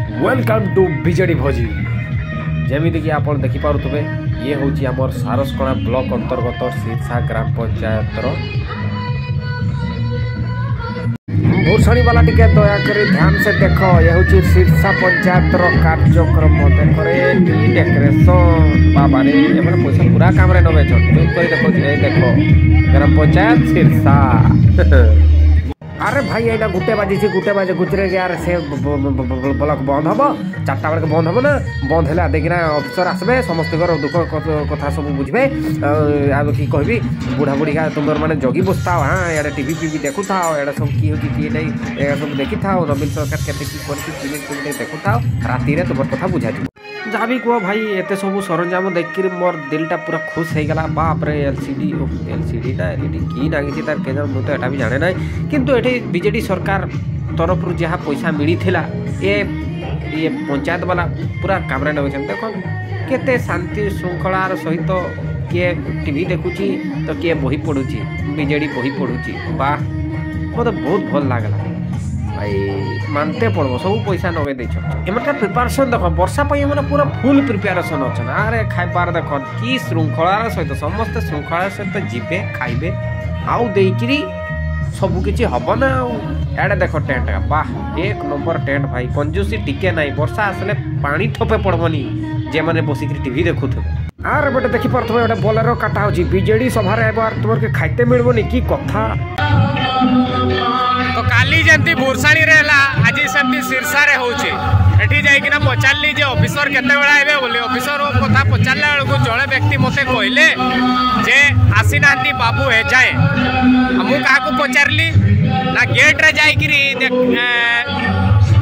Welcome to BJD भोजी जमीती कि आप देखिपे ये हूँ आमर सारसकणा ब्लॉक अंतर्गत सिरसा ग्राम पंचायत भूषणी वाला टिके दयाकोरी ध्यान से देख ये हूँ सिरसा पंचायत कार्यक्रम डेकोरेशन बाबा रे पैसा पूरा काम रे नवे देखो ग्राम पंचायत सिरसा अरे भाई यहाँ गुटे बाजे गुजरे यार से ब्लॉक बंद हम 4टा बेल बंद हम ना बंद है देखना अफिसर आसबे समस्त दुख कथा सब बुझे कि कहबी बुढ़ा बुढ़ी तुम मैंने जगी बसता हाँ यार टीवी पीवी देखु था एड़ा सब किए हो किए नहीं सब देखी था नवीन सरकार के देखु था राति तुम कथा बुझा जहाँ भी कह भाई एत सब सरंजाम देख मोर दिलटा पूरा खुश हो गला बाप रे एलसीडी ना एलईडी की लगी तार के मुझे एटा भी जाने ना किंतु ये बीजेडी सरकार तरफ जहाँ पैसा मिलता ये पंचायत वाला पूरा काम नौ देख केते शांति श्रृंखलार सहित किए टीवी देखुची तो किए बही पढ़ुची बीजेडी बही पढ़ुची वाह मत बहुत भल लगला भाई मानते पड़ो सब पैसा नगे एमटा प्रिपारेसन देख वर्षा पूरा फुल प्रिपेरेसन अच्छा अरे खाइबार देख कि श्रृंखलार सहित समस्त श्रृंखलार सहित जीवे खाइबे आउ देकरी सबकि हम ना आड़े देख टेंट वाह 1 नंबर टेंट भाई कंजूसी टिके ना वर्षा आसले पानी ठोपे पड़बनी जे मैंने बसिक टीवी देखुथे आर बेटे देखी पार्थ गोटे बोलेरो काटा हो बीजेडी सभार तुम के खाइते मिलबनी की कथा तो काली जमती भूरसाणी रे आज सेमती सिरसा रे होचे एठी जाइकिना पचारली जे ऑफिसर केते बेला आबे बोले ऑफिसर ओ कथा पचारला बेलको जड़े व्यक्ति मते कहले जे आसी नांती बाबू हे जाए हमु काहा को पचारली ना गेट रे जाइकिरी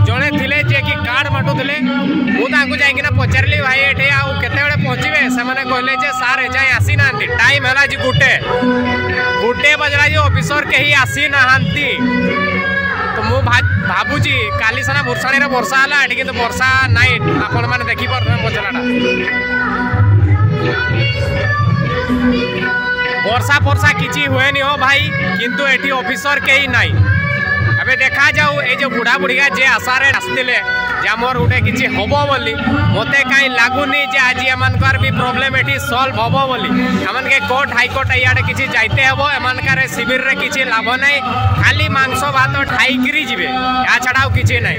जड़े थिले जे कि कार्ड बाटुले मु तांको जाइकिना पचारली भाई एठी आ केते बेले पहुंचीबे से माने कहले जे सार हे जाए आसी नांती टाइम हला जी गुटे बजला जे ऑफिसर केही आसी नांती तो मु भाबुची काली सारा भूरसाणी रे वर्षा हला एठी किंतु वर्षा नाइ आपण माने देखि पर बचलाटा वर्षा किछि हुएनी हो भाई किंतु एठी ऑफिसर केही नाइ अबे देखा जाऊ ए जो बुढ़ा बुढ़िया जे आशा रे आसतिले जे हमर उठे किछि हबो बोली मते काई लागुनी जे आज एमानकर भी प्रॉब्लम एठी सॉल्व हबो बोली हमन के कोर्ट हाई कोर्ट याडे किछि जाइते हबो एमानकर शिविर रे किछि लाभ नै खाली मांस भात ठाई करी जिवे या छडाऊ किछि नै।